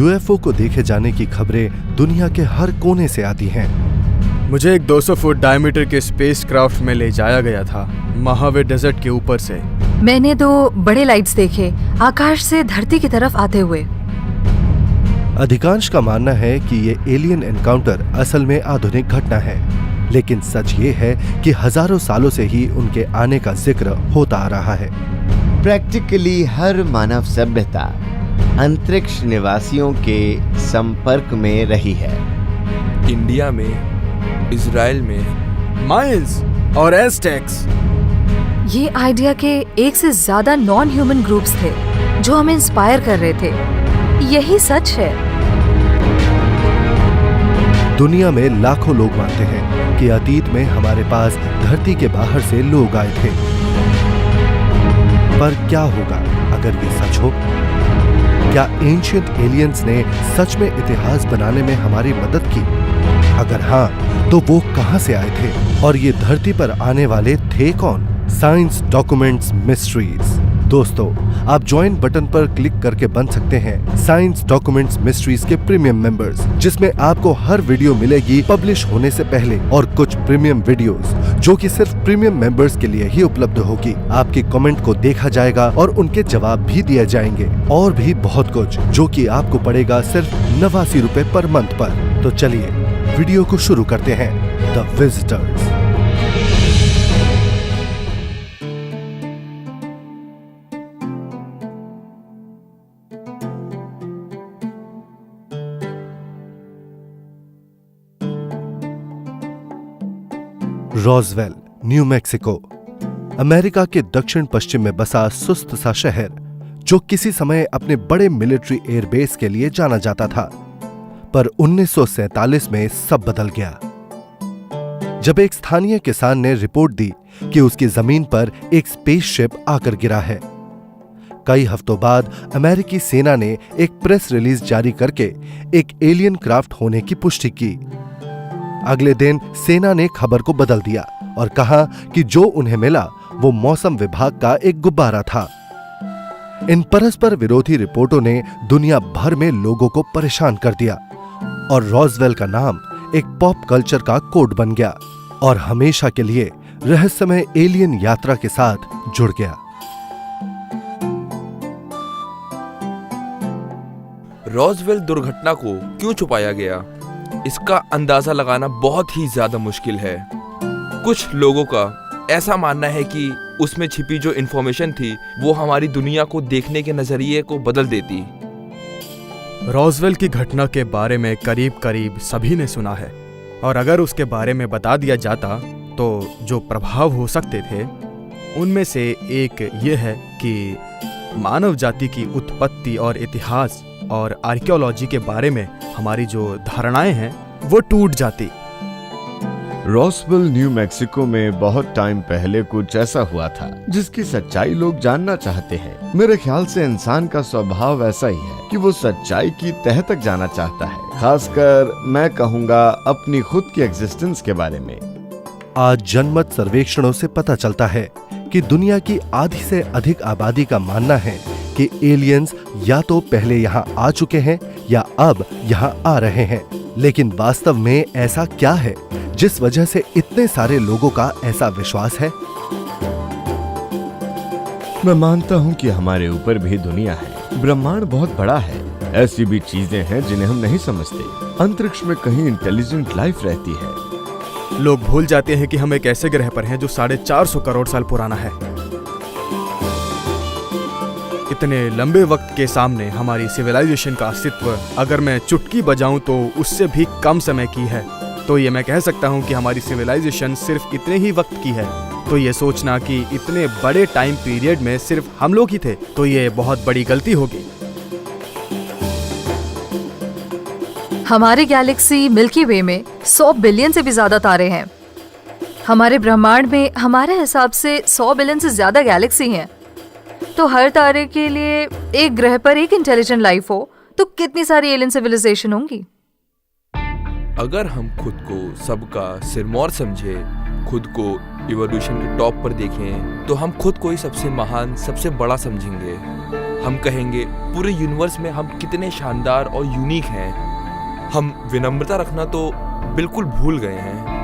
UFO को देखे जाने की खबरें दुनिया के हर कोने से आती हैं। मुझे एक 200 फुट डायमीटर के स्पेसक्राफ्ट में ले जाया गया था, महावे डेजर्ट के ऊपर से। मैंने 2 बड़े लाइट्स देखे आकाश से धरती की तरफ आते हुए। अधिकांश का मानना है कि ये एलियन एनकाउंटर असल में आधुनिक घटना है, लेकिन सच ये है कि हजारों सालों से ही उनके आने का जिक्र होता आ रहा है। प्रैक्टिकली हर मानव सभ्यता अंतरिक्ष निवासियों के संपर्क में रही है। इंडिया में, इजराइल में, मायंस और एज़टेक्स। ये आइडिया के 1 से ज्यादा नॉन ह्यूमन ग्रुप्स थे जो हमें इंस्पायर कर रहे थे। यही सच है। दुनिया में लाखों लोग मानते हैं कि अतीत में हमारे पास धरती के बाहर से लोग आए थे। पर क्या होगा अगर ये सच हो? क्या एंशिएंट एलियंस ने सच में इतिहास बनाने में हमारी मदद की? अगर हाँ, तो वो कहां से आए थे और ये धरती पर आने वाले थे कौन? Science documents mysteries. दोस्तों, आप ज्वाइन बटन पर क्लिक करके बन सकते हैं साइंस डॉक्यूमेंट्स मिस्ट्रीज के प्रीमियम मेंबर्स, जिसमें आपको हर वीडियो मिलेगी पब्लिश होने से पहले और कुछ प्रीमियम वीडियोस जो कि सिर्फ प्रीमियम मेंबर्स के लिए ही उपलब्ध होगी। आपकी कमेंट को देखा जाएगा और उनके जवाब भी दिए जाएंगे, और भी बहुत कुछ जो कि आपको पड़ेगा सिर्फ 89 रुपए पर मंथ पर। तो चलिए वीडियो को शुरू करते हैं। The visitors. Roswell, new Mexico, America के दक्षिण पश्चिम में बसा सुस्त सा शहर, जो किसी समय अपने बड़े मिलिट्री एयरबेस के लिए जाना जाता था। पर 1947 में सब बदल गया, जब एक स्थानीय किसान ने रिपोर्ट दी कि उसकी जमीन पर एक स्पेसशिप आकर गिरा है। कई हफ्तों बाद अमेरिकी सेना ने एक प्रेस रिलीज जारी करके एक एलियन क्राफ्ट होने की पुष्टि की। अगले दिन सेना ने खबर को बदल दिया और कहा कि जो उन्हें मिला वो मौसम विभाग का एक गुब्बारा था। इन परस्पर विरोधी रिपोर्टों ने दुनिया भर में लोगों को परेशान कर दिया और रॉसवेल का नाम एक पॉप कल्चर का कोड बन गया और हमेशा के लिए रहस्यमय एलियन यात्रा के साथ जुड़ गया। रॉसवेल दुर्घटना को क्यों छुपाया गया, इसका अंदाजा लगाना बहुत ही ज्यादा मुश्किल है। कुछ लोगों का ऐसा मानना है कि उसमें छिपी जो इंफॉर्मेशन थी वो हमारी दुनिया को देखने के नजरिए को बदल देती। रॉसवेल की घटना के बारे में करीब करीब सभी ने सुना है, और अगर उसके बारे में बता दिया जाता तो जो प्रभाव हो सकते थे उनमें से एक ये है कि मानव जाति की उत्पत्ति और इतिहास और आर्कियोलॉजी के बारे में हमारी जो धारणाएं हैं वो टूट जाती। रॉसवेल, न्यू मैक्सिको में बहुत टाइम पहले कुछ ऐसा हुआ था जिसकी सच्चाई लोग जानना चाहते हैं। मेरे ख्याल से इंसान का स्वभाव ऐसा ही है कि वो सच्चाई की तह तक जाना चाहता है, खासकर मैं कहूँगा अपनी खुद की एग्जिस्टेंस के बारे में। आज जनमत सर्वेक्षणों से पता चलता है कि दुनिया की आधी से अधिक आबादी का मानना है कि एलियंस या तो पहले यहाँ आ चुके हैं या अब यहाँ आ रहे हैं। लेकिन वास्तव में ऐसा क्या है जिस वजह से इतने सारे लोगों का ऐसा विश्वास है? मैं मानता हूँ कि हमारे ऊपर भी दुनिया है। ब्रह्मांड बहुत बड़ा है। ऐसी भी चीजें हैं जिन्हें हम नहीं समझते। अंतरिक्ष में कहीं इंटेलिजेंट लाइफ रहती है। लोग भूल जाते हैं कि हम एक ऐसे ग्रह पर हैं जो 450 करोड़ साल पुराना है। इतने लंबे वक्त के सामने हमारी सिविलाइजेशन का अस्तित्व अगर मैं चुटकी बजाऊं तो उससे भी कम समय की है। तो ये मैं कह सकता हूं कि हमारी सिविलाइजेशन सिर्फ इतने ही वक्त की है। तो ये सोचना कि इतने बड़े टाइम पीरियड में सिर्फ हम लोग ही थे, तो ये बहुत बड़ी गलती होगी। हमारी गैलेक्सी मिल्की वे में 100 बिलियन से भी ज्यादा तारे हैं। हमारे ब्रह्मांड में हमारे हिसाब से 100 बिलियन से ज्यादा गैलेक्सी हैं। तो हर तारे के लिए एक ग्रह पर एक इंटेलिजेंट लाइफ हो तो कितनी सारी एलियन सिविलाइजेशन होंगी। अगर हम खुद को सबका सिरमौर समझे, खुद को इवोल्यूशन के टॉप पर देखें, तो हम खुद को ही सबसे महान, सबसे बड़ा समझेंगे। हम कहेंगे पूरे यूनिवर्स में हम कितने शानदार और यूनिक हैं। हम विनम्रता रखना तो बिल्कुल भूल गए हैं।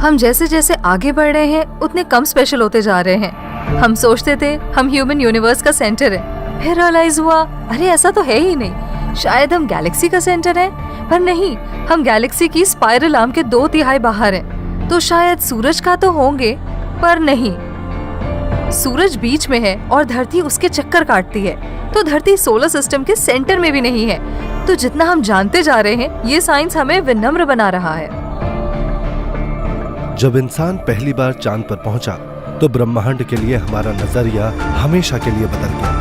हम जैसे जैसे आगे बढ़ रहे हैं उतने कम स्पेशल होते जा रहे हैं। हम सोचते थे हम ह्यूमन यूनिवर्स का सेंटर है, फिर रियलाइज हुआ अरे ऐसा तो है ही नहीं। शायद हम गैलेक्सी का सेंटर हैं, पर नहीं, हम गैलेक्सी की स्पाइरल आर्म के 2/3 बाहर हैं। तो शायद सूरज का तो होंगे, पर नहीं, सूरज बीच में है और धरती उसके चक्कर काटती है, तो धरती सोलर सिस्टम के सेंटर में भी नहीं है। तो जितना हम जानते जा रहे हैं, ये साइंस हमें विनम्र बना रहा है। जब इंसान पहली बार चांद पर पहुंचा तो ब्रह्मांड के लिए हमारा नजरिया हमेशा के लिए बदल गया।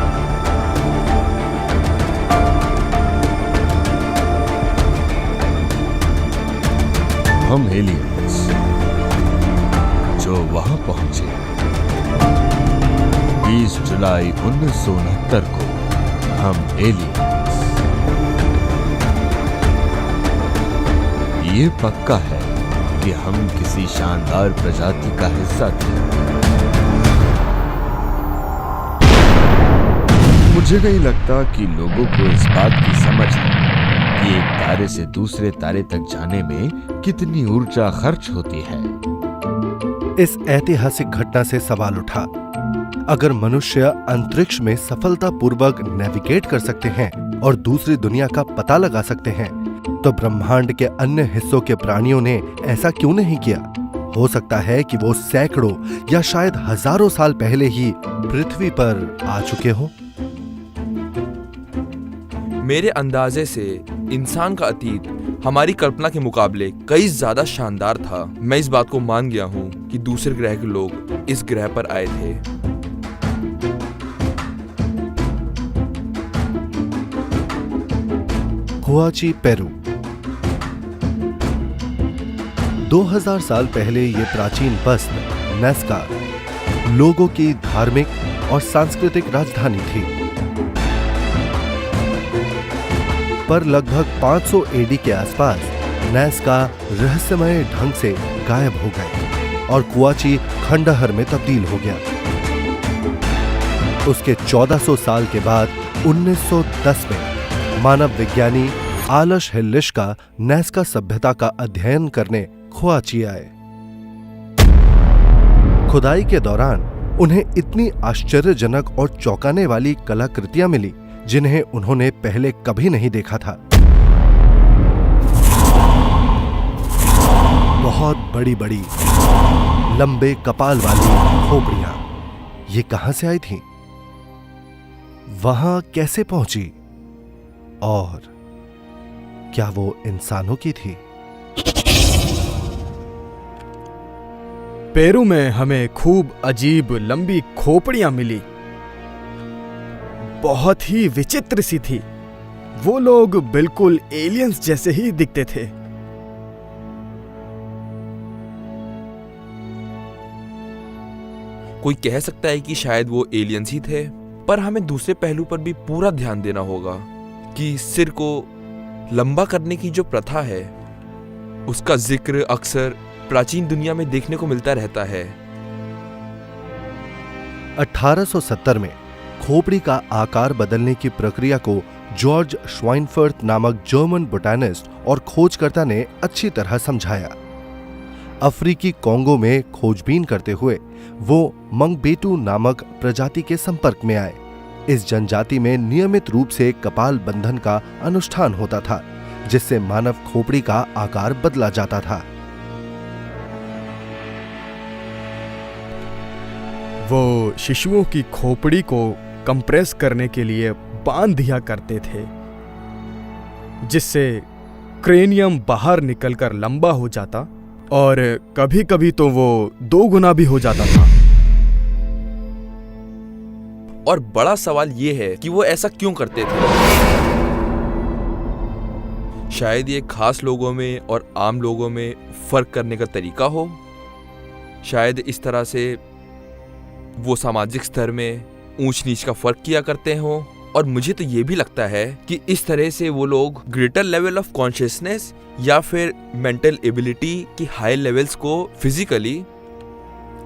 हम एलियंस जो वहां पहुंचे 20 जुलाई 1969 को, हम एलियंस। ये पक्का है कि हम किसी शानदार प्रजाति का हिस्सा थे। मुझे नहीं लगता कि लोगों को इस बात की समझ है कि एक तारे से दूसरे तारे तक जाने में कितनी ऊर्जा खर्च होती है। इस ऐतिहासिक घटना से सवाल उठा, अगर मनुष्य अंतरिक्ष में सफलतापूर्वक नेविगेट कर सकते हैं और दूसरी दुनिया का पता लगा सकते हैं, तो ब्रह्मांड के अन्य हिस्सों के प्राणियों ने ऐसा क्यों नहीं किया? हो सकता है कि वो सैकड़ों या शायद हजारों साल पहले ही पृथ्वी पर आ चुके हों। मेरे अंदाजे से इंसान का अतीत हमारी कल्पना के मुकाबले कई ज्यादा शानदार था। मैं इस बात को मान गया हूँ कि दूसरे ग्रह के लोग इस ग्रह पर आए थे। हुआची, पेरू। 2000 साल पहले ये प्राचीन बस्त नाज़का लोगों की धार्मिक और सांस्कृतिक राजधानी थी। पर लगभग 500 एडी के आसपास नाज़का रहस्यमय ढंग से गायब हो गए और कुआची खंडहर में तब्दील हो गया। उसके 1400 साल के बाद 1910 में मानव विज्ञानी आलश हिल्लिश्का नाज़का सभ्यता का अध्ययन करने कुआची आए। खुदाई के दौरान उन्हें इतनी आश्चर्यजनक और चौंकाने वाली कलाकृतियां मिली जिन्हें उन्होंने पहले कभी नहीं देखा था। बहुत बड़ी बड़ी लंबे कपाल वाली खोपड़ियां, ये कहां से आई थीं? वहां कैसे पहुंची? और क्या वो इंसानों की थी? पेरू में हमें खूब अजीब लंबी खोपड़ियां मिली, बहुत ही विचित्र सी थी। वो लोग बिल्कुल एलियंस जैसे ही दिखते थे। कोई कह सकता है कि शायद वो एलियंस ही थे, पर हमें दूसरे पहलू पर भी पूरा ध्यान देना होगा कि सिर को लंबा करने की जो प्रथा है, उसका जिक्र अक्सर प्राचीन दुनिया में देखने को मिलता रहता है। 1870 में खोपड़ी का आकार बदलने की प्रक्रिया को जॉर्ज श्वाइनफर्थ नामक जर्मन बोटैनिस्ट और खोजकर्ता ने अच्छी तरह समझाया। अफ्रीकी कोंगो में खोजबीन करते हुए वो मंगबेटू नामक प्रजाति के संपर्क में आए। इस जनजाति में नियमित रूप से कपाल बंधन का अनुष्ठान होता था, जिससे मानव खोपड़ी का आकार बदला जाता था। वो शिशुओं की खोपड़ी को कंप्रेस करने के लिए बांध दिया करते थे, जिससे क्रेनियम बाहर निकलकर लंबा हो जाता और कभी कभी तो वो 2 गुना भी हो जाता था। और बड़ा सवाल ये है कि वो ऐसा क्यों करते थे। शायद ये खास लोगों में और आम लोगों में फर्क करने का तरीका हो। शायद इस तरह से वो सामाजिक स्तर में ऊंच नीच का फर्क किया करते हो। और मुझे तो ये भी लगता है कि इस तरह से वो लोग ग्रेटर लेवल ऑफ कॉन्शियसनेस या फिर मेंटल एबिलिटी की हाई लेवल्स को फिजिकली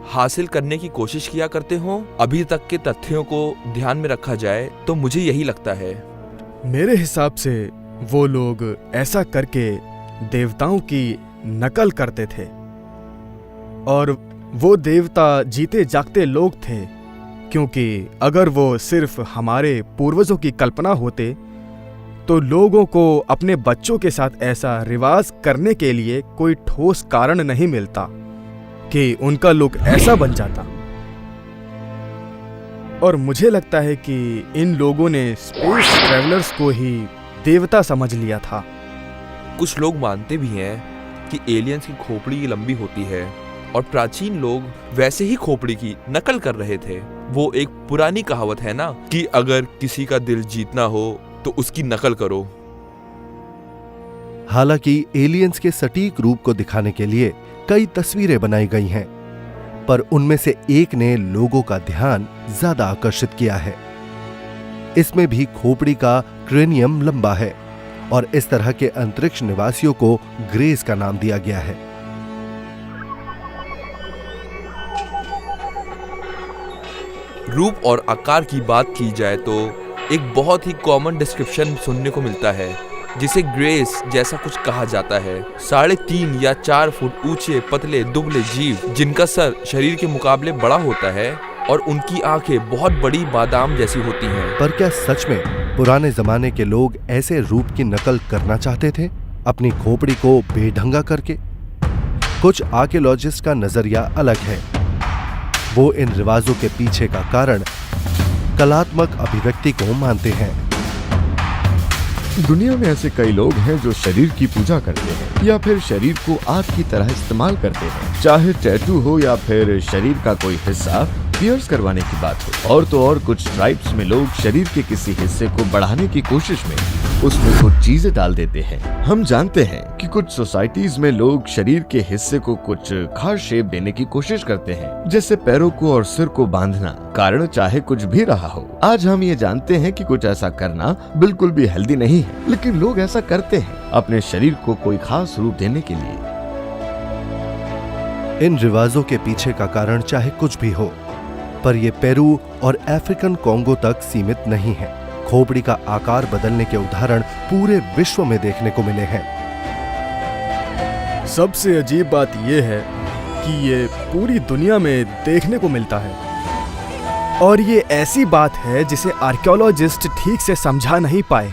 हासिल करने की कोशिश किया करते हो? अभी तक के तथ्यों को ध्यान में रखा जाए तो मुझे यही लगता है। मेरे हिसाब से वो लोग ऐसा करके देवताओं की नकल करते थे, और वो देवता जीते जागते लोग थे, क्योंकि अगर वो सिर्फ हमारे पूर्वजों की कल्पना होते तो लोगों को अपने बच्चों के साथ ऐसा रिवाज करने के लिए कोई ठोस कारण नहीं मिलता कि उनका लुक ऐसा बन जाता। और मुझे लगता है कि इन लोगों ने स्पेस ट्रैवलर्स को ही देवता समझ लिया था। कुछ लोग मानते भी हैं कि एलियंस की खोपड़ी लंबी होती है और प्राचीन लोग वैसे ही खोपड़ी की नकल कर रहे थे। वो एक पुरानी कहावत है ना कि अगर किसी का दिल जीतना हो तो उसकी नकल करो। हालांकि एलियंस के सटीक रूप को दिखाने के लिए कई तस्वीरें बनाई गई हैं, पर उनमें से एक ने लोगों का ध्यान ज्यादा आकर्षित किया है। इसमें भी खोपड़ी का क्रेनियम लंबा है और इस तरह के अंतरिक्ष निवासियों को ग्रेस का नाम दिया गया है। रूप और आकार की बात की जाए तो एक बहुत ही कॉमन डिस्क्रिप्शन सुनने को मिलता है जिसे ग्रेस जैसा कुछ कहा जाता है। 3.5 या 4 फुट ऊंचे पतले दुबले जीव जिनका सर शरीर के मुकाबले बड़ा होता है और उनकी आंखें बहुत बड़ी बादाम जैसी होती हैं। पर क्या सच में पुराने जमाने के लोग ऐसे रूप की नकल करना चाहते थे, अपनी खोपड़ी को बेढंगा करके? कुछ आर्कियोलॉजिस्ट का नजरिया अलग है। वो इन रिवाजों के पीछे का कारण कलात्मक अभिव्यक्ति को मानते हैं। दुनिया में ऐसे कई लोग हैं जो शरीर की पूजा करते हैं या फिर शरीर को आग की तरह इस्तेमाल करते हैं, चाहे टैटू हो या फिर शरीर का कोई हिस्सा पियर्स करवाने की बात हो। और तो और कुछ ट्राइब्स में लोग शरीर के किसी हिस्से को बढ़ाने की कोशिश में उसमें कुछ चीजें डाल देते हैं। हम जानते हैं कि कुछ सोसाइटीज में लोग शरीर के हिस्से को कुछ खास शेप देने की कोशिश करते हैं, जैसे पैरों को और सिर को बांधना। कारण चाहे कुछ भी रहा हो, आज हम ये जानते हैं कि कुछ ऐसा करना बिल्कुल भी हेल्दी नहीं है, लेकिन लोग ऐसा करते हैं अपने शरीर को कोई खास रूप देने के लिए। इन रिवाजों के पीछे का कारण चाहे कुछ भी हो, पर ये पेरू और अफ्रीकन कॉन्गो तक सीमित नहीं है। खोपड़ी का आकार बदलने के उदाहरण पूरे विश्व में देखने को मिले हैं। सबसे अजीब बात यह है कि ये पूरी दुनिया में देखने को मिलता है, और ये ऐसी बात है जिसे आर्कियोलॉजिस्ट ठीक से समझा नहीं पाए,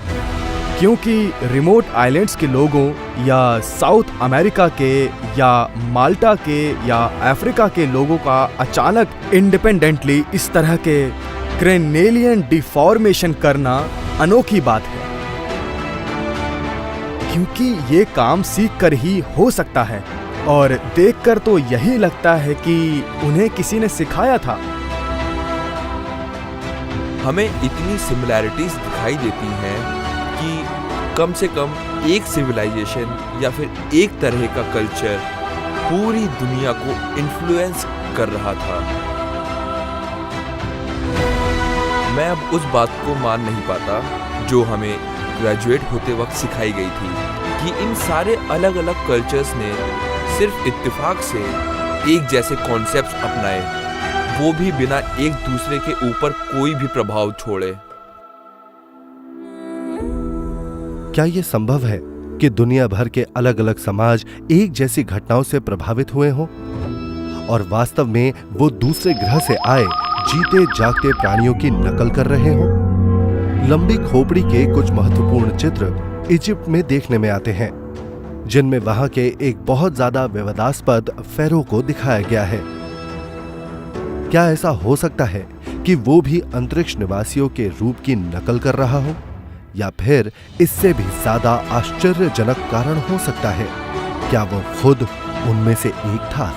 क्योंकि रिमोट आइलैंड्स के लोगों या साउथ अमेरिका के या माल्टा के या अफ्रीका के लोगों का अचानक इंडिपेंडेंटली इस तरह के क्रेनेलियन डिफॉर्मेशन करना अनोखी बात है, क्योंकि ये काम सीख कर ही हो सकता है, और देखकर तो यही लगता है कि उन्हें किसी ने सिखाया था। हमें इतनी सिमिलैरिटीज दिखाई देती हैं कि कम से कम एक सिविलाइजेशन या फिर एक तरह का कल्चर पूरी दुनिया को इन्फ्लुएंस कर रहा था। मैं अब उस बात को मान नहीं पाता जो हमें ग्रेजुएट होते वक्त सिखाई गई थी कि इन सारे अलग अलग कल्चर्स ने सिर्फ इत्तेफाक से एक जैसे कॉन्सेप्ट्स अपनाए, वो भी बिना एक दूसरे के ऊपर कोई भी प्रभाव छोड़े। क्या ये संभव है कि दुनिया भर के अलग अलग समाज एक जैसी घटनाओं से प्रभावित हुए हों और वास्तव में वो दूसरे ग्रह से आए जीते जागते प्राणियों की नकल कर रहे हों? लंबी खोपड़ी के कुछ महत्वपूर्ण चित्र इजिप्ट में देखने में आते हैं, जिनमें वहां के एक बहुत ज्यादा विवादास्पद फेरो को दिखाया गया है। क्या ऐसा हो सकता है कि वो भी अंतरिक्ष निवासियों के रूप की नकल कर रहा हो, या फिर इससे भी ज्यादा आश्चर्यजनक कारण हो सकता है, क्या वो खुद उनमें से एक था?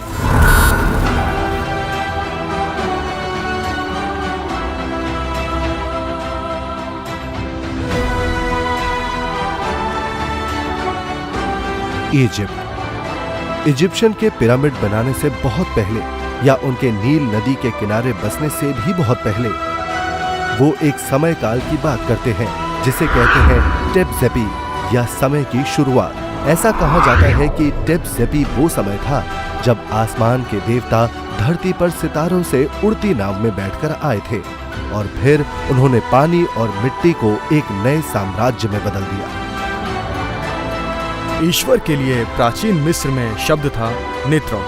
इजिप्ट। इजिप्शियन के पिरामिड बनाने से बहुत पहले या उनके नील नदी के किनारे बसने से भी बहुत पहले वो एक समय काल की बात करते हैं जिसे कहते हैं टेप-ज़ेपी या समय की शुरुआत। ऐसा कहा जाता है कि टेप-ज़ेपी वो समय था जब आसमान के देवता धरती पर सितारों से उड़ती नाव में बैठकर आए थे और फिर उन्होंने पानी और मिट्टी को एक नए साम्राज्य में बदल दिया। ईश्वर के लिए प्राचीन मिस्र में शब्द था नेत्रो।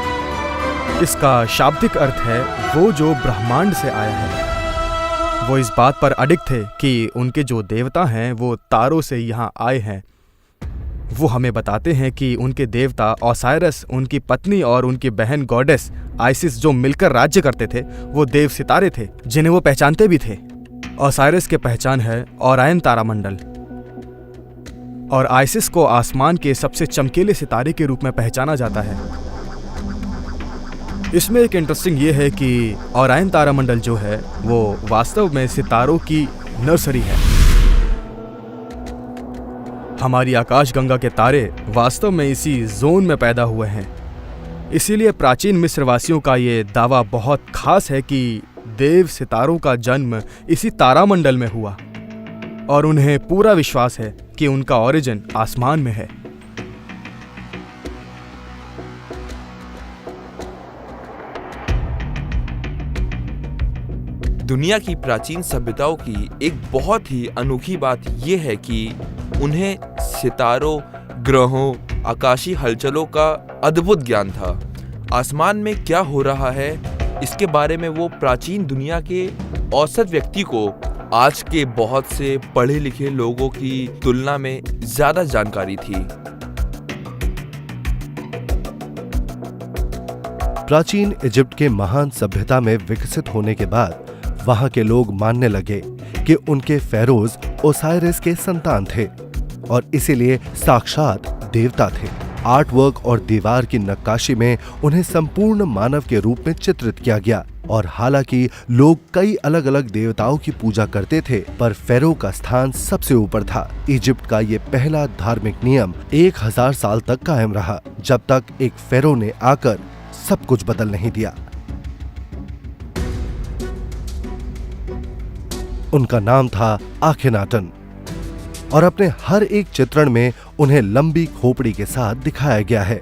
इसका शाब्दिक अर्थ है वो जो ब्रह्मांड से आया है। वो इस बात पर अडिग थे कि उनके जो देवता हैं वो तारों से यहाँ आए हैं। वो हमें बताते हैं कि उनके देवता ओसाइरस, उनकी पत्नी और उनकी बहन गॉडेस आइसिस जो मिलकर राज्य करते थे, वो देव सितारे थे जिन्हें वो पहचानते भी थे। ओसाइरस की पहचान है ओरायन तारामंडल और आइसिस को आसमान के सबसे चमकीले सितारे के रूप में पहचाना जाता है। इसमें एक इंटरेस्टिंग ये है कि ओरायन तारामंडल जो है वो वास्तव में सितारों की नर्सरी है। हमारी आकाशगंगा के तारे वास्तव में इसी जोन में पैदा हुए हैं। इसीलिए प्राचीन मिस्रवासियों का ये दावा बहुत खास है कि देव सितारों का जन्म इसी तारामंडल में हुआ और उन्हें पूरा विश्वास है कि उनका ओरिजिन आसमान में है। दुनिया की प्राचीन सभ्यताओं की एक बहुत ही अनोखी बात यह है कि उन्हें सितारों, ग्रहों, आकाशीय हलचलों का अद्भुत ज्ञान था। आसमान में क्या हो रहा है इसके बारे में वो प्राचीन दुनिया के औसत व्यक्ति को आज के बहुत से पढ़े लिखे लोगों की तुलना में ज्यादा जानकारी थी। प्राचीन इजिप्ट के महान सभ्यता में विकसित होने के बाद वहां के लोग मानने लगे कि उनके फेरोज ओसाइरस के संतान थे और इसीलिए साक्षात देवता थे। आर्ट वर्क और दीवार की नक्काशी में उन्हें संपूर्ण मानव के रूप में चित्रित किया गया और हालांकि लोग कई अलग अलग देवताओं की पूजा करते थे, पर फेरो का स्थान सबसे ऊपर था। इजिप्ट का ये पहला धार्मिक नियम 1000 साल तक कायम रहा, जब तक एक फेरो ने आकर सब कुछ बदल नहीं दिया। उनका नाम था आखेनाटन और अपने हर एक चित्रण में उन्हें लंबी खोपड़ी के साथ दिखाया गया है।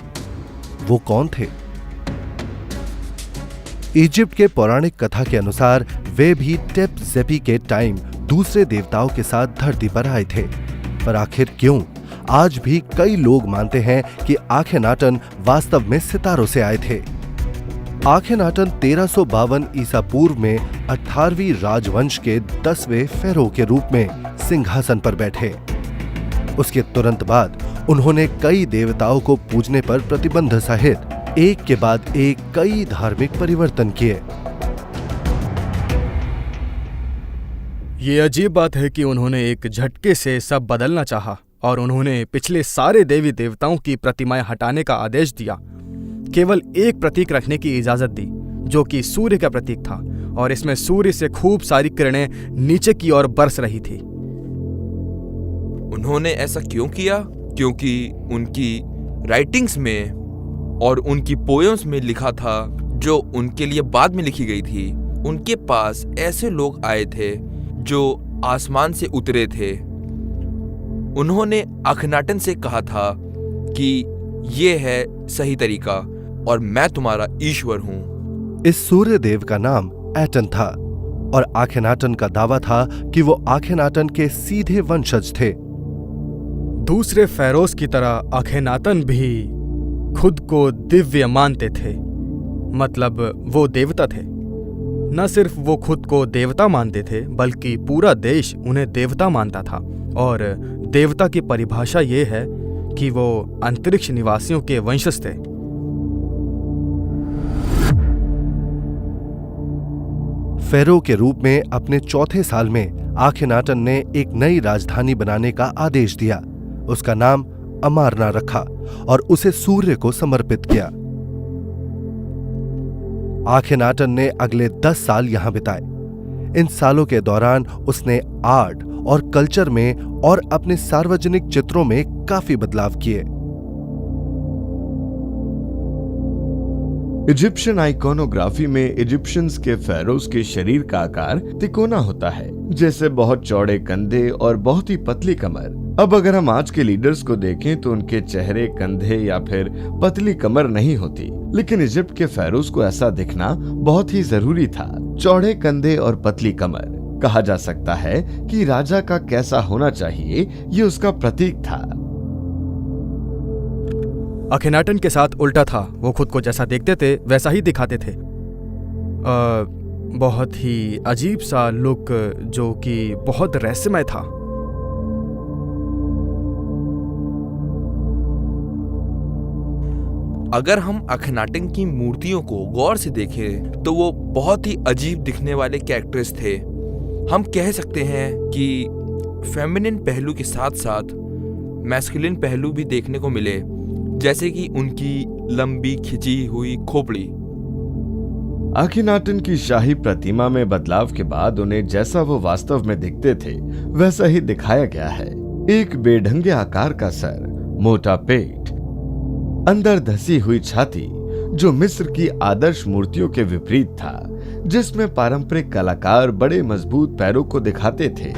वो कौन थे? इजिप्ट के पौराणिक कथा के अनुसार वे भी टेप जेपी के टाइम दूसरे देवताओं के साथ धरती पर आए थे, पर आखिर क्यों? आज भी कई लोग मानते हैं कि आखेनाटन वास्तव में सितारों से आए थे। आखेनाटन 1352 ईसा पूर्व में 18वीं राजवंश के 10वें फेरो के रूप में सिंहासन पर बैठे। उसके तुरंत बाद उन्होंने कई देवताओं को पूजने पर प्रतिबंध सहित एक के बाद एक कई धार्मिक परिवर्तन किए। ये अजीब बात है कि उन्होंने एक झटके से सब बदलना चाहा और उन्होंने पिछले सारे देवी देवताओं की प्रतिमाएं हटाने का आदेश दिया। केवल एक प्रतीक रखने की इजाजत दी जो कि सूर्य का प्रतीक था और इसमें सूर्य से खूब सारी किरणें नीचे की ओर बरस रही थी। उन्होंने ऐसा क्यों किया? क्योंकि उनकी राइटिंग्स में और उनकी पोएम्स में लिखा था जो उनके लिए बाद में लिखी गई थी। उनके पास ऐसे लोग आए थे जो आसमान से उतरे थे। उन्होंने आखेनाटन से कहा था कि ये है सही तरीका और मैं तुम्हारा ईश्वर हूं। इस सूर्य देव का नाम एटन था और आखेनाटन का दावा था कि वो आखेनाटन के सीधे वंशज थे। दूसरे फेरोज की तरह आखेनाटन भी खुद को दिव्य मानते थे, मतलब वो देवता थे। न सिर्फ वो खुद को देवता मानते थे बल्कि पूरा देश उन्हें देवता मानता था। और देवता की परिभाषा ये है कि वो अंतरिक्ष निवासियों के वंशज थे। फेरो के रूप में अपने चौथे साल में आखेनाटन ने एक नई राजधानी बनाने का आदेश दिया। उसका नाम अमारना रखा और उसे सूर्य को समर्पित किया। आखेनाटन ने अगले 10 साल यहां बिताए। इन सालों के दौरान उसने आर्ट और कल्चर में और अपने सार्वजनिक चित्रों में काफी बदलाव किए। इजिप्शियन आइकोनोग्राफी में इजिप्शियंस के फेरोज के शरीर का आकार तिकोना होता है, जैसे बहुत चौड़े कंधे और बहुत ही पतली कमर। अब अगर हम आज के लीडर्स को देखें तो उनके चेहरे, कंधे या फिर पतली कमर नहीं होती। लेकिन इजिप्ट के फेरोज को ऐसा दिखना बहुत ही जरूरी था। चौड़े कंधे और पतली कमर, कहा जा सकता है कि राजा का कैसा होना चाहिए ये उसका प्रतीक था। अखिनाटन के साथ उल्टा था, वो खुद को जैसा देखते थे वैसा ही दिखाते थे। बहुत ही अजीब सा लुक जो कि बहुत रहस्यमय था। अगर हम अखनाटन की मूर्तियों को गौर से देखें तो वो बहुत ही अजीब दिखने वाले कैरेक्टर्स थे। हम कह सकते हैं कि फेमिनिन पहलू के साथ साथ मैस्कुलिन पहलू भी देखने को मिले, जैसे कि उनकी लंबी खिंची हुई खोपड़ी। अखिनाटन की शाही प्रतिमा में बदलाव के बाद उन्हें जैसा वो वास्तव में दिखते थे वैसा ही दिखाया गया है। एक बेढंगे आकार का सर, मोटा पेट, अंदर धसी हुई छाती, जो मिस्र की आदर्श मूर्तियों के विपरीत था, जिसमें पारंपरिक कलाकार बड़े मजबूत पैरों को दिखाते थे।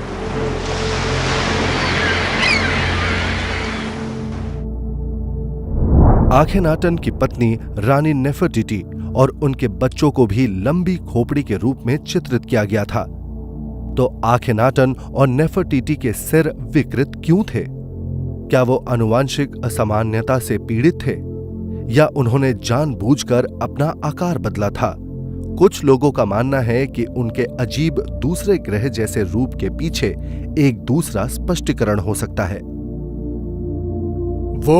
आखेनाटन की पत्नी रानी नेफरटिटी और उनके बच्चों को भी लंबी खोपड़ी के रूप में चित्रित किया गया था। तो आखेनाटन और नेफरटिटी के सिर विकृत क्यों थे? क्या वो आनुवांशिक असामान्यता से पीड़ित थे या उन्होंने जानबूझकर अपना आकार बदला था? कुछ लोगों का मानना है कि उनके अजीब दूसरे ग्रह जैसे रूप के पीछे एक दूसरा स्पष्टीकरण हो सकता है। वो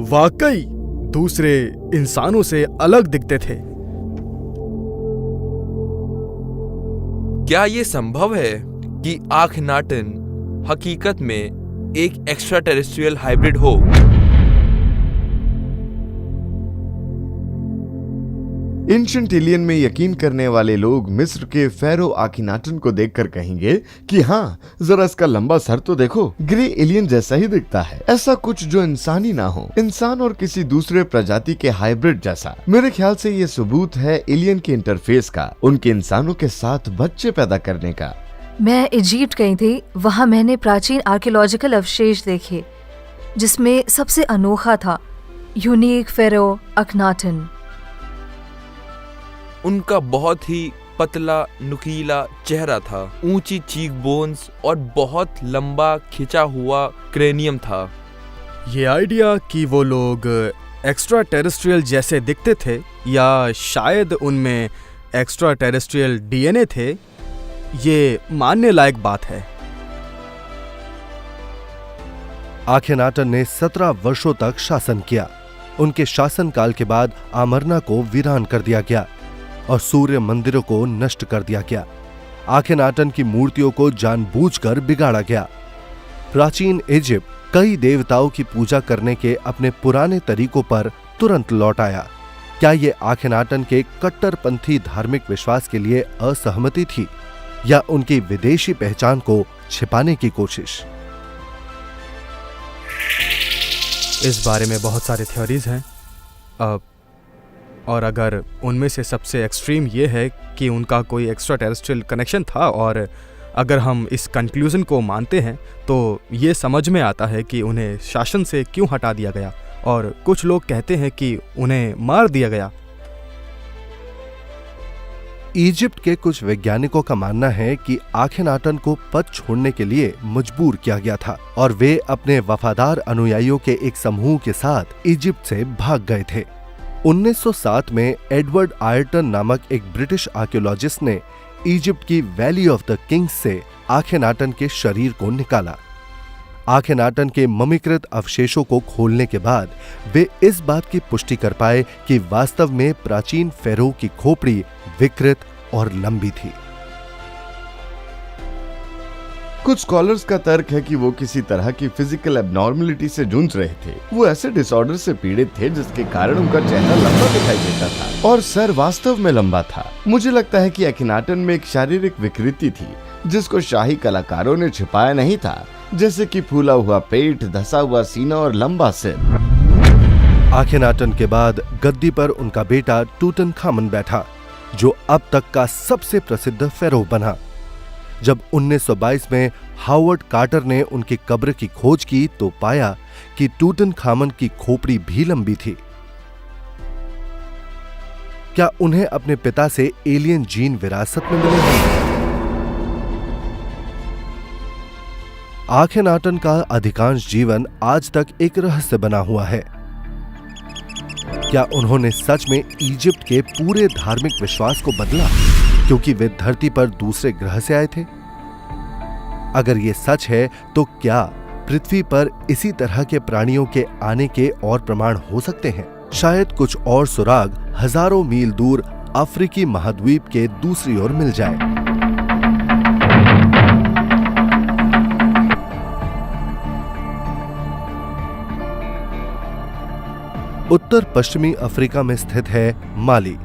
वाकई दूसरे इंसानों से अलग दिखते थे। क्या ये संभव है कि आखनाटन हकीकत में एक एक्स्ट्रा टेरेस्ट्रियल हाइब्रिड हो? एंशिएंट एलियन में यकीन करने वाले लोग मिस्र के फेरो आखिनाटन को देखकर कहेंगे कि हाँ, जरा इसका लंबा सर तो देखो, ग्रे एलियन जैसा ही दिखता है। ऐसा कुछ जो इंसानी ना हो, इंसान और किसी दूसरे प्रजाति के हाइब्रिड जैसा। मेरे ख्याल से ये सबूत है एलियन के इंटरफेस का, उनके इंसानों के साथ बच्चे पैदा करने का। मैं इजिप्ट गई थी, वहाँ मैंने प्राचीन आर्कियोलॉजिकल अवशेष देखे, जिसमें सबसे अनोखा था यूनिक फेरो अखनाटन। उनका बहुत ही पतला नुकीला चेहरा था, ऊंची चीक बोन्स और बहुत लंबा खिंचा हुआ क्रेनियम था। ये आइडिया कि वो लोग एक्स्ट्रा टेरेस्ट्रियल जैसे दिखते थे या शायद उनमें एक्स्ट्रा टेरेस्ट्रियल डीएनए थे, ये मानने लायक बात है। आखेनाटन ने 17 वर्षों तक शासन किया। उनके शासनकाल के बाद आमरना को वीरान कर दिया गया और सूर्य मंदिरों को नष्ट कर दिया गया। आखेनाटन की मूर्तियों को जानबूझकर बिगाड़ा गया। प्राचीन इजिप्ट कई देवताओं की पूजा करने के अपने पुराने तरीकों पर तुरंत लौट आया। क्या ये आखेनाटन के कट्टरपंथी धार्मिक विश्वास के लिए असहमति थी या उनकी विदेशी पहचान को छिपाने की कोशिश? इस बारे में बहुत सारे थ्योरीज हैं, और अगर उनमें से सबसे एक्सट्रीम ये है कि उनका कोई एक्स्ट्रा टेरेस्ट्रियल कनेक्शन था, और अगर हम इस कंक्लूजन को मानते हैं तो ये समझ में आता है कि उन्हें शासन से क्यों हटा दिया गया, और कुछ लोग कहते हैं कि उन्हें मार दिया गया। इजिप्ट के कुछ वैज्ञानिकों का मानना है कि आखेनाटन को पद छोड़ने के लिए मजबूर किया गया था और वे अपने वफादार अनुयायियों के एक समूह के साथ इजिप्ट से भाग गए थे। 1907 में एडवर्ड आयरटन नामक एक ब्रिटिश आर्कियोलॉजिस्ट ने इजिप्ट की वैली ऑफ द किंग्स से आखेनाटन के शरीर को निकाला। आखेनाटन के ममीकृत अवशेषों को खोलने के बाद वे इस बात की पुष्टि कर पाए कि वास्तव में प्राचीन फेरो की खोपड़ी विकृत और लंबी थी। कुछ स्कॉलर्स का तर्क है कि वो किसी तरह की फिजिकल एबनॉर्मलिटी से जूझ रहे थे। वो ऐसे डिसऑर्डर से पीड़ित थे जिसके कारण उनका चेहरा लंबा दिखाई देता था और सर वास्तव में लंबा था। मुझे लगता है कि अखिनाटन में एक शारीरिक विकृति थी जिसको शाही कलाकारों ने छिपाया नहीं था, जैसे कि फूला हुआ पेट, धसा हुआ सीना और लंबा सिर। आखेनाटन के बाद गद्दी पर उनका बेटा टूटनखामन बैठा, जो अब तक का सबसे प्रसिद्ध फेरो बना। जब 1922 में हावर्ड कार्टर ने उनकी कब्र की खोज की तो पाया कि टूटनखामन की खोपड़ी भी लंबी थी। क्या उन्हें अपने पिता से एलियन जीन विरासत में मिले हैं? आखेनाटन का अधिकांश जीवन आज तक एक रहस्य बना हुआ है। क्या उन्होंने सच में इजिप्ट के पूरे धार्मिक विश्वास को बदला क्योंकि वे धरती पर दूसरे ग्रह से आए थे? अगर ये सच है तो क्या पृथ्वी पर इसी तरह के प्राणियों के आने के और प्रमाण हो सकते हैं? शायद कुछ और सुराग हजारों मील दूर अफ्रीकी महाद्वीप के दूसरी ओर मिल जाए। उत्तर पश्चिमी अफ्रीका में स्थित है माली।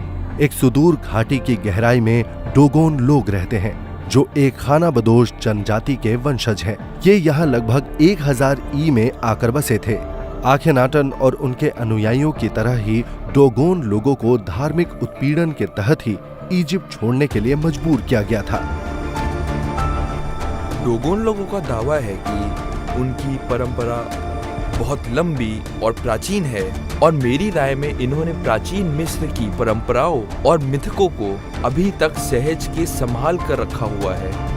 एक सुदूर घाटी की गहराई में डोगोन लोग रहते हैं जो एक खानाबदोश जनजाति के वंशज हैं। ये यहाँ लगभग 1000 ई में आकर बसे थे। आखेनाटन और उनके अनुयायियों की तरह ही डोगोन लोगों को धार्मिक उत्पीड़न के तहत ही इजिप्ट छोड़ने के लिए मजबूर किया गया था। डोगोन लोगों का दावा है कि उनकी परंपरा बहुत लंबी और प्राचीन है और मेरी राय में इन्होंने प्राचीन मिस्र की परंपराओं और मिथकों को अभी तक सहज के संभाल कर रखा हुआ है।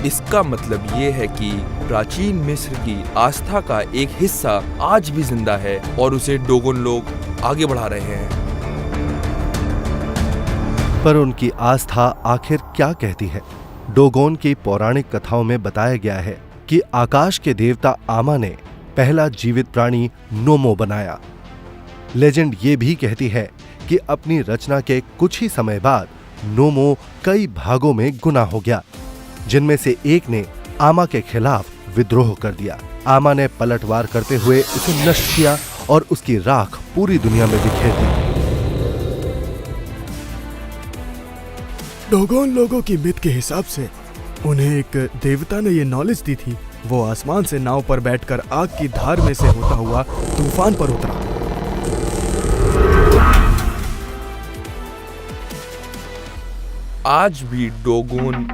इसका मतलब ये है कि प्राचीन मिस्र की आस्था का एक हिस्सा आज भी जिंदा है और उसे डोगोन लोग आगे बढ़ा रहे हैं। पर उनकी आस्था आखिर क्या कहती है? डोगोन की पौराणिक कथाओं में बताया गया है कि आकाश के देवता आमा ने पहला जीवित प्राणी नोमो बनाया। लेजेंड ये भी कहती है कि अपनी रचना के कुछ ही समय बाद नोमो कई भागों में गुना हो गया, जिनमें से एक ने आमा के खिलाफ विद्रोह कर दिया। आमा ने पलटवार करते हुए उसे नष्ट किया और उसकी राख पूरी दुनिया में बिखेर दी। डोगोन लोगों की मिथ के हिसाब से उन्हें एक देवता ने ये नॉलेज दी थी। वो आसमान से नाव पर बैठकर आग की धार में से होता हुआ तूफान पर उतरा। आज भी डोगोन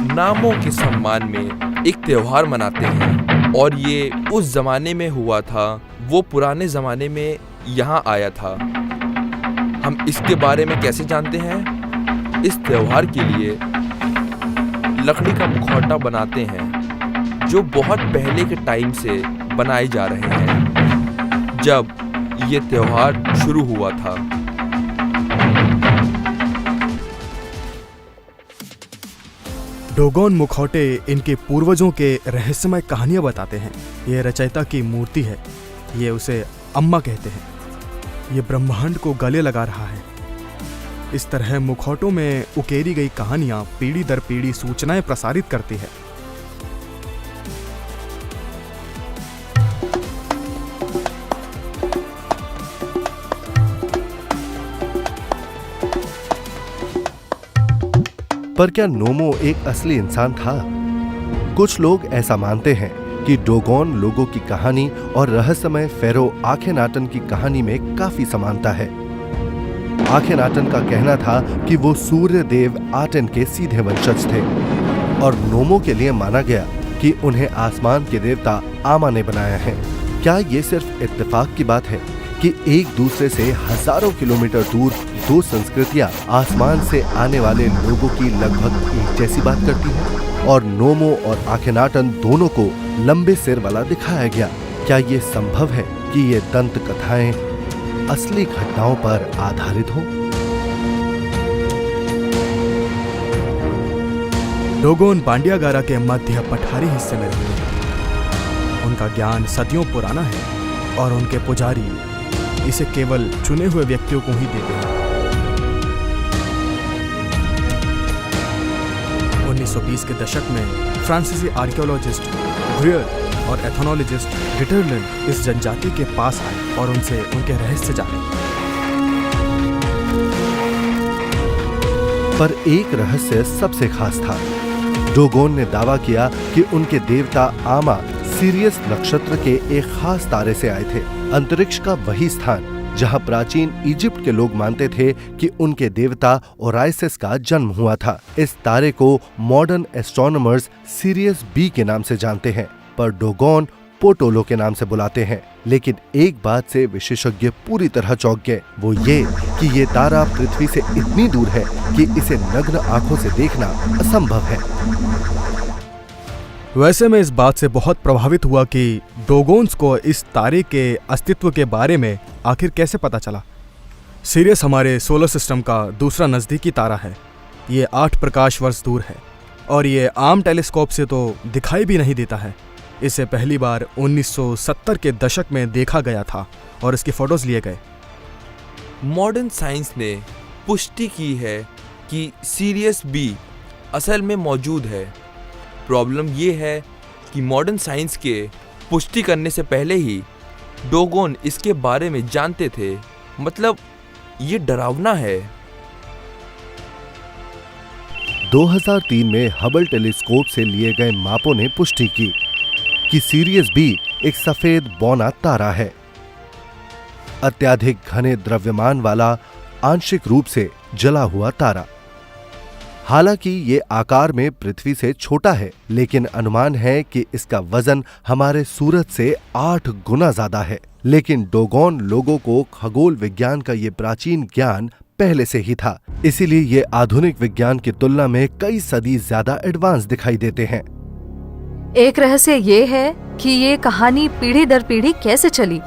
नामों के सम्मान में एक त्योहार मनाते हैं और ये उस जमाने में हुआ था, वो पुराने जमाने में यहाँ आया था। हम इसके बारे में कैसे जानते हैं? इस त्योहार के लिए लकड़ी का मुखौटा बनाते हैं जो बहुत पहले के टाइम से बनाए जा रहे हैं, जब ये त्योहार शुरू हुआ था। डोगोन मुखौटे इनके पूर्वजों के रहस्यमय कहानियां बताते हैं। ये रचयिता की मूर्ति है। ये उसे अम्मा कहते हैं। ये ब्रह्मांड को गले लगा रहा है। इस तरह मुखौटों में उकेरी गई कहानियां पीढ़ी दर पीढ़ी सूचनाएं प्रसारित करती है। पर क्या नोमो एक असली इंसान था? कुछ लोग ऐसा मानते हैं कि डोगोन लोगों की कहानी और रहस्यमय फेरो आखेनाटन की कहानी में काफी समानता है। आखेनाटन का कहना था कि वो सूर्य देव आटेन के सीधे वंशज थे और नोमो के लिए माना गया कि उन्हें आसमान के देवता आमा ने बनाया है। क्या ये सिर्फ इत्तेफाक की बात है कि एक दूसरे से हजारों किलोमीटर दूर दो संस्कृतियां आसमान से आने वाले लोगों की लगभग एक जैसी बात करती हैं और नोमो और आखेनाटन दोनों को लंबे सिर वाला दिखाया गया? क्या ये संभव है कि ये दंत कथाएं असली घटनाओं पर आधारित हो? डोगोन बांडियागारा के मध्य पठारी हिस्से में रहते हैं। उनका ज्ञान सदियों पुराना है और उनके पुजारी इसे केवल चुने हुए व्यक्तियों को ही देते हैं। 1920 के दशक में फ्रांसीसी आर्कियोलॉजिस्ट ग्रियर और एथनोलॉजिस्ट डिटरलिन इस जनजाति के पास आए और उनसे उनके रहस्य जाने। पर एक रहस्य सबसे खास था। डोगोन ने दावा किया कि उनके देवता आमा सीरियस नक्षत्र के एक खास तारे से आए थे। अंतरिक्ष का वही स्थान जहां प्राचीन इजिप्ट के लोग मानते थे कि उनके देवता ओराइसिस का जन्म हुआ था। इस तारे को मॉडर्न एस्ट्रोनॉमर्स सीरियस बी के नाम से जानते हैं, पर डोगोन पोटोलो के नाम से बुलाते हैं। लेकिन एक बात से विशेषज्ञ पूरी तरह चौंक गए, वो ये कि ये तारा पृथ्वी से इतनी दूर है कि इसे नग्न आंखों से देखना असंभव है। वैसे मैं इस बात से बहुत प्रभावित हुआ कि डोगोन्स को इस तारे के अस्तित्व के बारे में आखिर कैसे पता चला। सीरियस हमारे सोलर सिस्टम का दूसरा नज़दीकी तारा है। ये 8 प्रकाश वर्ष दूर है और ये आम टेलीस्कोप से तो दिखाई भी नहीं देता है। इसे पहली बार 1970 के दशक में देखा गया था और इसके फोटोज लिए गए। मॉडर्न साइंस ने पुष्टि की है कि सीरियस बी असल में मौजूद है। प्रॉब्लम ये है कि मॉडर्न साइंस के पुष्टि करने से पहले ही डोगोन इसके बारे में जानते थे। मतलब ये डरावना है। 2003 में हबल टेलीस्कोप से लिए गए मापों ने पुष्टि की कि सीरियस बी एक सफेद बौना तारा है, अत्यधिक घने द्रव्यमान वाला, आंशिक रूप से जला हुआ तारा। हालांकि ये आकार में पृथ्वी से छोटा है, लेकिन अनुमान है कि इसका वजन हमारे सूरज से 8 गुना ज्यादा है। लेकिन डोगोन लोगों को खगोल विज्ञान का ये प्राचीन ज्ञान पहले से ही था, इसीलिए ये आधुनिक विज्ञान की तुलना में कई सदी ज्यादा एडवांस दिखाई देते हैं। एक रहस्य ये है कि ये कहानी पीढ़ी दर पीढ़ी कैसे चली।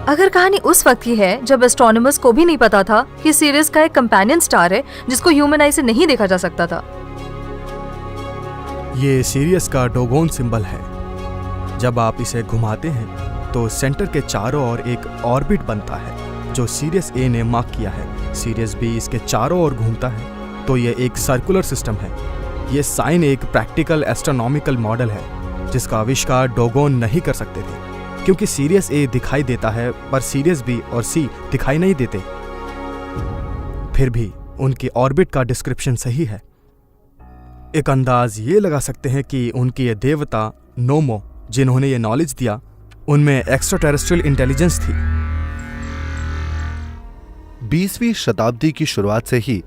अगर कहानी उस वक्त की है जब एस्ट्रोनॉमर्स को भी नहीं पता था कि सीरियस का एक कंपेनियन स्टार है जिसको ह्यूमन आई से नहीं देखा जा सकता था। ये सीरियस का डोगोन सिंबल है। जब आप इसे घुमाते हैं तो सेंटर के चारों ओर एक ऑर्बिट बनता है जो सीरियस ए ने मार्क किया है। सीरियस बी इसके चारों ओर घूमता है, तो ये एक सर्कुलर सिस्टम है। ये साइन एक प्रैक्टिकल एस्ट्रोनॉमिकल मॉडल है जिसका आविष्कार डोगोन नहीं कर सकते थे, क्योंकि सीरियस ए दिखाई देता है पर सीरियस बी और सी दिखाई नहीं देते। फिर भी उनकी ऑर्बिट का डिस्क्रिप्शन सही है। एक अंदाज ये लगा सकते हैं कि उनकी ये देवता नोमो जिन्होंने ये नॉलेज दिया, उनमें एक्स्ट्रा टेरेस्ट्रियल इंटेलिजेंस थी। 20वीं शताब्दी की शुरुआत से ही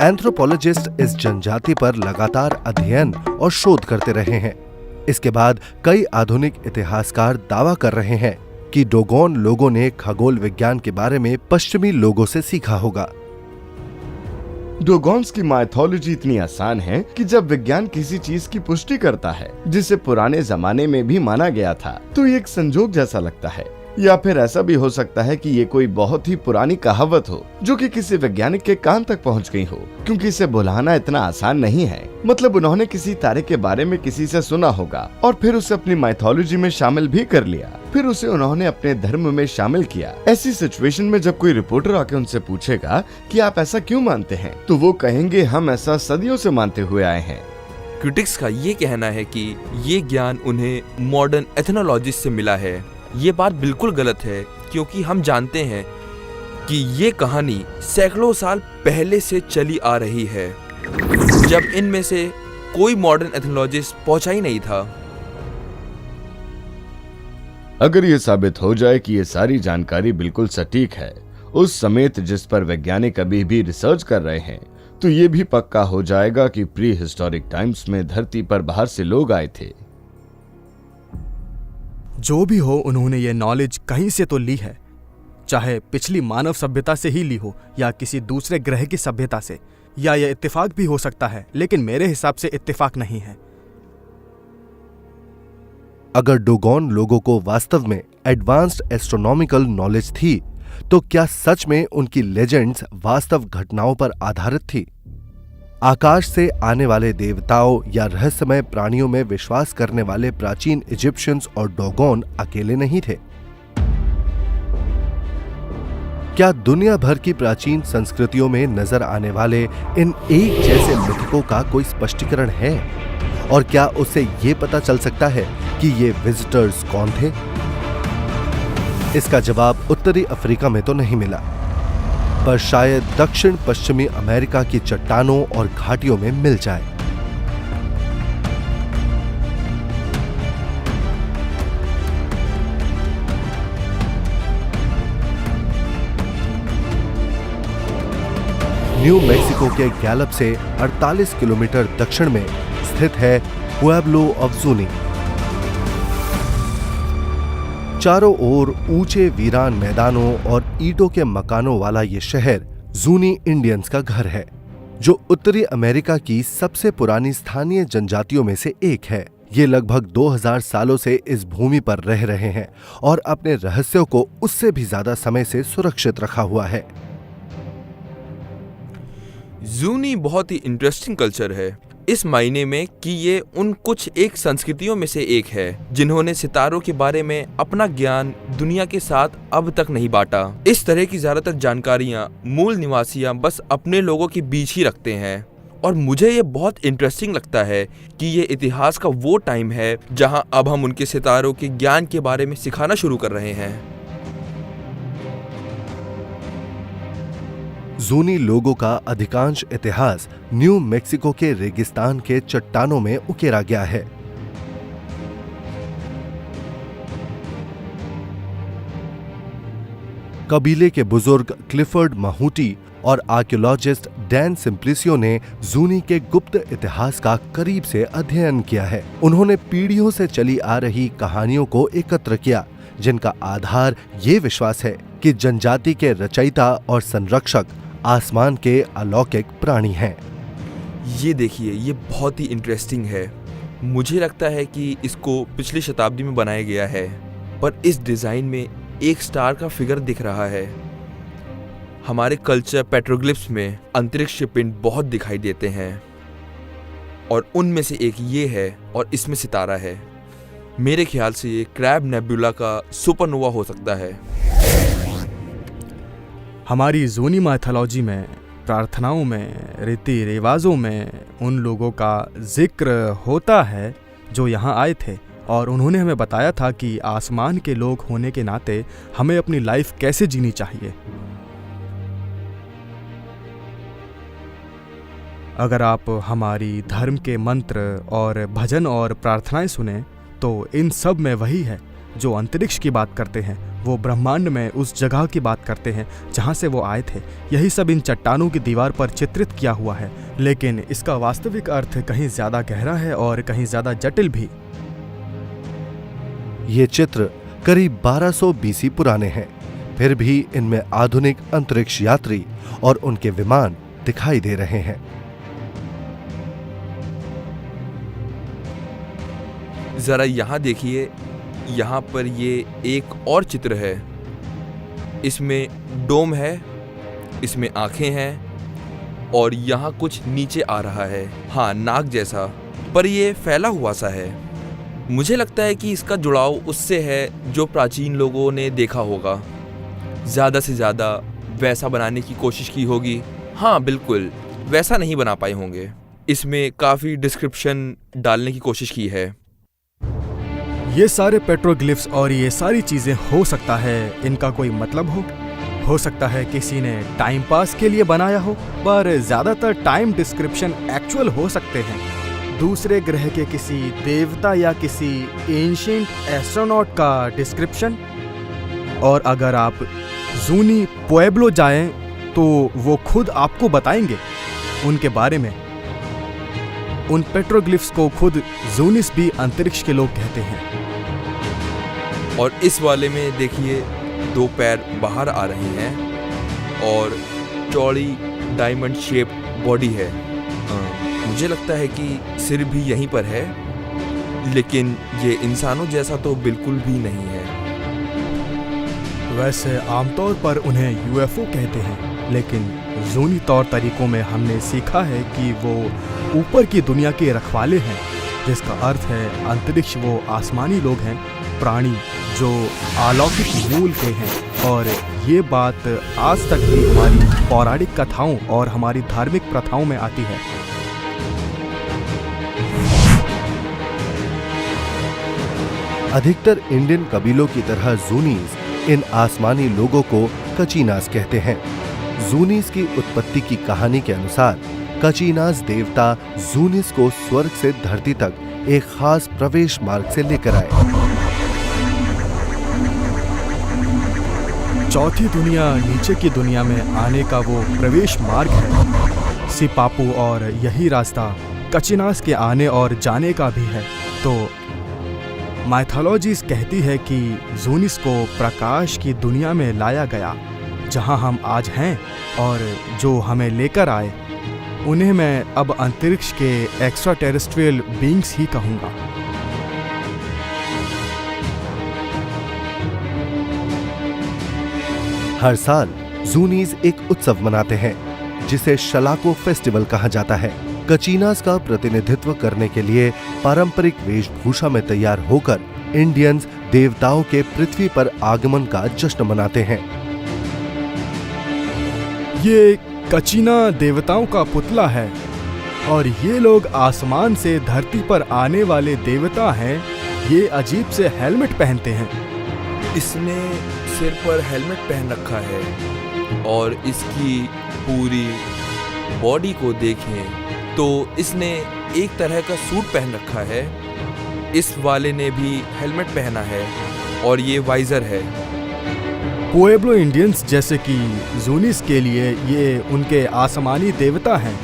एंथ्रोपोलॉजिस्ट इस जनजाति पर लगातार अध्ययन और शोध करते रहे हैं। इसके बाद कई आधुनिक इतिहासकार दावा कर रहे हैं कि डोगोन लोगों ने खगोल विज्ञान के बारे में पश्चिमी लोगों से सीखा होगा। डोगोन्स की माइथोलॉजी इतनी आसान है कि जब विज्ञान किसी चीज की पुष्टि करता है जिसे पुराने जमाने में भी माना गया था, तो ये एक संजोग जैसा लगता है। या फिर ऐसा भी हो सकता है कि ये कोई बहुत ही पुरानी कहावत हो जो कि किसी वैज्ञानिक के कान तक पहुंच गई हो, क्योंकि इसे बुलाना इतना आसान नहीं है। मतलब उन्होंने किसी तारे के बारे में किसी से सुना होगा और फिर उसे अपनी माइथोलॉजी में शामिल भी कर लिया, फिर उसे उन्होंने अपने धर्म में शामिल किया। ऐसी सिचुएशन में जब कोई रिपोर्टर आके उनसे पूछेगा कि आप ऐसा क्यों मानते हैं, तो वो कहेंगे हम ऐसा सदियों से मानते हुए आए हैं। क्रिटिक्स का ये कहना है कि ये ज्ञान उन्हें मॉडर्न एथनोलॉजिस्ट से मिला है। ये बात बिल्कुल गलत है, क्योंकि हम जानते हैं कि ये कहानी सैकड़ों साल पहले से चली आ रही है, जब इनमें से कोई मॉडर्न एथनोलॉजिस्ट पहुंचा ही नहीं था। अगर ये साबित हो जाए कि ये सारी जानकारी बिल्कुल सटीक है उस समेत जिस पर वैज्ञानिक अभी भी रिसर्च कर रहे हैं, तो ये भी पक्का हो जाएगा कि प्री हिस्टोरिक टाइम्स में धरती पर बाहर से लोग आए थे। जो भी हो, उन्होंने ये नॉलेज कहीं से तो ली है, चाहे पिछली मानव सभ्यता से ही ली हो या किसी दूसरे ग्रह की सभ्यता से, या यह इत्तेफाक भी हो सकता है, लेकिन मेरे हिसाब से इत्तेफाक नहीं है। अगर डोगोन लोगों को वास्तव में एडवांस्ड एस्ट्रोनॉमिकल नॉलेज थी, तो क्या सच में उनकी लेजेंड्स वास्तव घटनाओं पर आधारित थी? आकाश से आने वाले देवताओं या रहस्यमय प्राणियों में विश्वास करने वाले प्राचीन इजिप्शियंस और डोगोन अकेले नहीं थे। क्या दुनिया भर की प्राचीन संस्कृतियों में नजर आने वाले इन एक जैसे मिथकों का कोई स्पष्टीकरण है? और क्या उससे ये पता चल सकता है कि ये विजिटर्स कौन थे? इसका जवाब उत्तरी अफ्रीका में तो नहीं मिला, पर शायद दक्षिण पश्चिमी अमेरिका की चट्टानों और घाटियों में मिल जाए। न्यू मैक्सिको के गैलप से 48 किलोमीटर दक्षिण में स्थित है पुएब्लो ऑफ ज़ूनी। चारों ओर ऊंचे वीरान मैदानों और ईंटों के मकानों वाला ये शहर जूनी इंडियंस का घर है, जो उत्तरी अमेरिका की सबसे पुरानी स्थानीय जनजातियों में से एक है। ये लगभग 2000 सालों से इस भूमि पर रह रहे हैं और अपने रहस्यों को उससे भी ज्यादा समय से सुरक्षित रखा हुआ है। जूनी बहुत ही इंटरेस्टिंग कल्चर है, इस मायने में कि ये उन कुछ एक संस्कृतियों में से एक है जिन्होंने सितारों के बारे में अपना ज्ञान दुनिया के साथ अब तक नहीं बांटा। इस तरह की ज्यादातर जानकारियां मूल निवासियां बस अपने लोगों के बीच ही रखते हैं, और मुझे ये बहुत इंटरेस्टिंग लगता है कि ये इतिहास का वो टाइम है जहां अब हम उनके सितारों के ज्ञान के बारे में सिखाना शुरू कर रहे हैं। जूनी लोगों का अधिकांश इतिहास न्यू मेक्सिको के रेगिस्तान के चट्टानों में उकेरा गया है। कबीले के बुजुर्ग क्लिफर्ड महूटी और आर्कियोलॉजिस्ट डैन सिम्प्लिसियो ने जूनी के गुप्त इतिहास का करीब से अध्ययन किया है। उन्होंने पीढ़ियों से चली आ रही कहानियों को एकत्र किया, जिनका आधार ये विश्वास है कि जनजाति के रचयिता और संरक्षक आसमान के अलौकिक प्राणी हैं। ये देखिए, ये बहुत ही इंटरेस्टिंग है। मुझे लगता है कि इसको पिछली शताब्दी में बनाया गया है, पर इस डिजाइन में एक स्टार का फिगर दिख रहा है। हमारे कल्चर पेट्रोग्लिफ्स में अंतरिक्ष पिंड बहुत दिखाई देते हैं, और उनमें से एक ये है और इसमें सितारा है। मेरे ख्याल से ये क्रैब नेबुला का सुपरनोवा हो सकता है। हमारी जूनी माइथोलॉजी में, प्रार्थनाओं में, रीति रिवाजों में उन लोगों का जिक्र होता है जो यहाँ आए थे, और उन्होंने हमें बताया था कि आसमान के लोग होने के नाते हमें अपनी लाइफ कैसे जीनी चाहिए। अगर आप हमारी धर्म के मंत्र और भजन और प्रार्थनाएं सुने तो इन सब में वही है जो अंतरिक्ष की बात करते हैं। वो ब्रह्मांड में उस जगह की बात करते हैं जहां से वो आए थे। यही सब इन चट्टानों की दीवार पर चित्रित किया हुआ है, लेकिन इसका वास्तविक अर्थ कहीं ज्यादा गहरा है और कहीं ज्यादा जटिल भी। ये चित्र करीब 1200 बीसी पुराने हैं, फिर भी इनमें आधुनिक अंतरिक्ष यात्री और उनके विमान दिखाई दे रहे हैं। जरा यहाँ देखिए, यहाँ पर ये एक और चित्र है। इसमें डोम है, इसमें आंखें हैं, और यहाँ कुछ नीचे आ रहा है, हाँ नाक जैसा, पर ये फैला हुआ सा है। मुझे लगता है कि इसका जुड़ाव उससे है जो प्राचीन लोगों ने देखा होगा। ज़्यादा से ज़्यादा वैसा बनाने की कोशिश की होगी। हाँ बिल्कुल, वैसा नहीं बना पाए होंगे। इसमें काफ़ी डिस्क्रिप्शन डालने की कोशिश की है। ये सारे पेट्रोग्लिफ्स और ये सारी चीजें हो सकता है इनका कोई मतलब हो सकता है किसी ने टाइम पास के लिए बनाया हो, पर ज्यादातर टाइम डिस्क्रिप्शन एक्चुअल हो सकते हैं। दूसरे ग्रह के किसी देवता या किसी एंशिएंट एस्ट्रोनॉट का डिस्क्रिप्शन। और अगर आप जूनी पुएब्लो जाएं तो वो खुद आपको बताएंगे उनके बारे में। उन पेट्रोग्लिफ्स को खुद जूनिस भी अंतरिक्ष के लोग कहते हैं। और इस वाले में देखिए 2 पैर बाहर आ रहे हैं और चौड़ी डायमंड शेप बॉडी है। मुझे लगता है कि सिर भी यहीं पर है, लेकिन ये इंसानों जैसा तो बिल्कुल भी नहीं है। वैसे आमतौर पर उन्हें यूएफओ कहते हैं, लेकिन जूनी तौर तरीकों में हमने सीखा है कि वो ऊपर की दुनिया के रखवाले हैं, जिसका अर्थ है अंतरिक्ष वो आसमानी लोग हैं, प्राणी जो अलौकिक मूल के हैं। और ये बात आज तक भी हमारी पौराणिक कथाओं और हमारी धार्मिक प्रथाओं में आती है। अधिकतर इंडियन कबीलों की तरह जूनीस इन आसमानी लोगों को कचीनास कहते हैं। जूनीस की उत्पत्ति की कहानी के अनुसार कचीनास देवता जूनिस को स्वर्ग से धरती तक एक खास प्रवेश मार्ग से लेकर आए। चौथी दुनिया, नीचे की दुनिया में आने का वो प्रवेश मार्ग है। सिपापू और यही रास्ता कचिनास के आने और जाने का भी है। तो माइथोलॉजीज कहती है कि जूनिस को प्रकाश की दुनिया में लाया गया, जहां हम आज हैं, और जो हमें लेकर आए उन्हें मैं अब अंतरिक्ष के एक्स्ट्रा टेरेस्ट्रियल बीइंग्स ही कहूँगा। हर साल जूनीज एक उत्सव मनाते हैं जिसे शलाको फेस्टिवल कहा जाता है। कचीनास का प्रतिनिधित्व करने के लिए पारंपरिक वेशभूषा में तैयार होकर इंडियंस देवताओं के पृथ्वी पर आगमन का जश्न मनाते हैं। ये कचीना देवताओं का पुतला है और ये लोग आसमान से धरती पर आने वाले देवता हैं। ये अजीब से हेलमेट पहनते हैं। इसने सिर पर हेलमेट पहन रखा है और इसकी पूरी बॉडी को देखें तो इसने एक तरह का सूट पहन रखा है। इस वाले ने भी हेलमेट पहना है और ये वाइजर है। पुएब्लो इंडियंस जैसे कि जूनिस के लिए ये उनके आसमानी देवता हैं,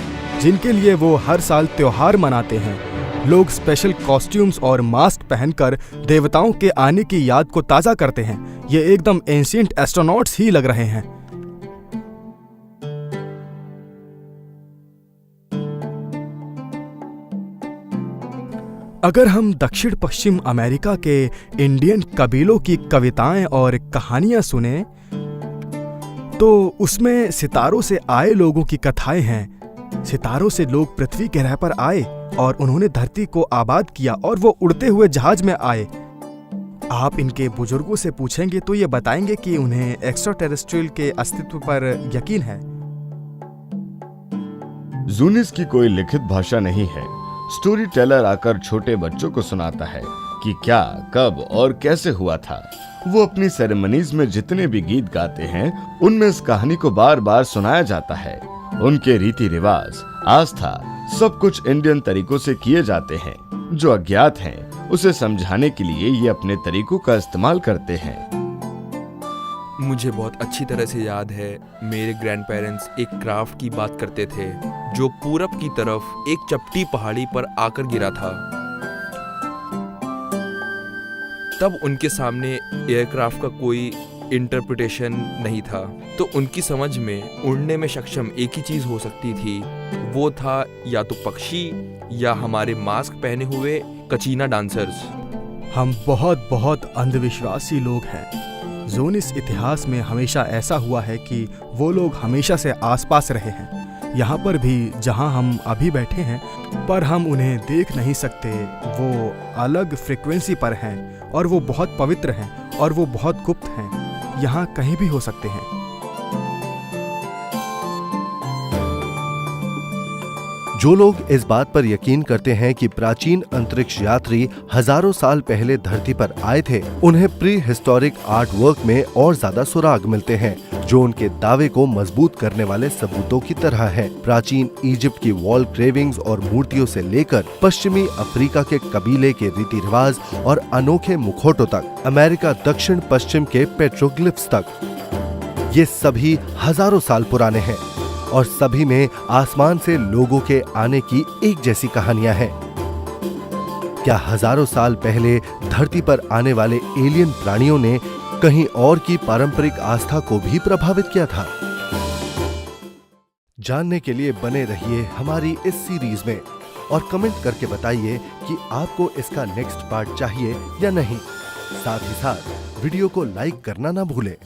जिनके लिए वो हर साल त्योहार मनाते हैं। लोग स्पेशल कॉस्ट्यूम्स और मास्क पहनकर देवताओं के आने की याद को ताज़ा करते हैं। ये एकदम एंशिएंट एस्ट्रोनॉट्स ही लग रहे हैं। अगर हम दक्षिण पश्चिम अमेरिका के इंडियन कबीलों की कविताएं और कहानियां सुने तो उसमें सितारों से आए लोगों की कथाएं हैं। सितारों से लोग पृथ्वी ग्रह पर आए और उन्होंने धरती को आबाद किया और वो उड़ते हुए जहाज में आए। आप इनके बुजुर्गों से पूछेंगे तो ये बताएंगे कि उन्हें एक्स्ट्रा टेरेस्ट्रियल के अस्तित्व पर यकीन है। जूनिस की कोई लिखित भाषा नहीं है। स्टोरी टेलर आकर छोटे बच्चों को सुनाता है कि क्या, कब और कैसे हुआ था। वो अपनी सेरेमनीज में जितने भी गीत गाते हैं उनमें इस कहानी को बार बार सुनाया जाता है। उनके रीति रिवाज, आस्था, सब कुछ इंडियन तरीकों से किए जाते हैं। जो अज्ञात हैं उसे समझाने के लिए ये अपने तरीकों का इस्तेमाल करते हैं। मुझे बहुत अच्छी तरह से याद है, मेरे ग्रैंड पेरेंट्स एक क्राफ्ट की बात करते थे जो पूरब की तरफ एक चपटी पहाड़ी पर आकर गिरा था। तब उनके सामने एयरक्राफ्ट का कोई इंटरप्रिटेशन नहीं था, तो उनकी समझ में उड़ने में सक्षम एक ही चीज हो सकती थी, वो था या तो पक्षी या हमारे मास्क पहने हुए कचीना डांसर्स। हम बहुत बहुत अंधविश्वासी लोग हैं। जूनिस इतिहास में हमेशा ऐसा हुआ है कि वो लोग हमेशा से आसपास रहे हैं। यहाँ पर भी जहाँ हम अभी बैठे हैं, पर हम उन्हें देख नहीं सकते। वो अलग फ्रीक्वेंसी पर हैं और वो बहुत पवित्र हैं और वो बहुत गुप्त हैं। यहाँ कहीं भी हो सकते हैं। जो लोग इस बात पर यकीन करते हैं कि प्राचीन अंतरिक्ष यात्री हजारों साल पहले धरती पर आए थे, उन्हें प्री हिस्टोरिक आर्ट वर्क में और ज्यादा सुराग मिलते हैं, जो उनके दावे को मजबूत करने वाले सबूतों की तरह है। प्राचीन इजिप्ट की वॉल क्रेविंग्स और मूर्तियों से लेकर पश्चिमी अफ्रीका के कबीले के रीति रिवाज और अनोखे मुखौटों तक, अमेरिका दक्षिण पश्चिम के पेट्रोग्लिफ्स तक, ये सभी हजारों साल पुराने हैं और सभी में आसमान से लोगों के आने की एक जैसी कहानियां हैं। क्या हजारों साल पहले धरती पर आने वाले एलियन प्राणियों ने कहीं और की पारंपरिक आस्था को भी प्रभावित किया था? जानने के लिए बने रहिए हमारी इस सीरीज में और कमेंट करके बताइए कि आपको इसका नेक्स्ट पार्ट चाहिए या नहीं। साथ ही साथ वीडियो को लाइक करना ना भूलें।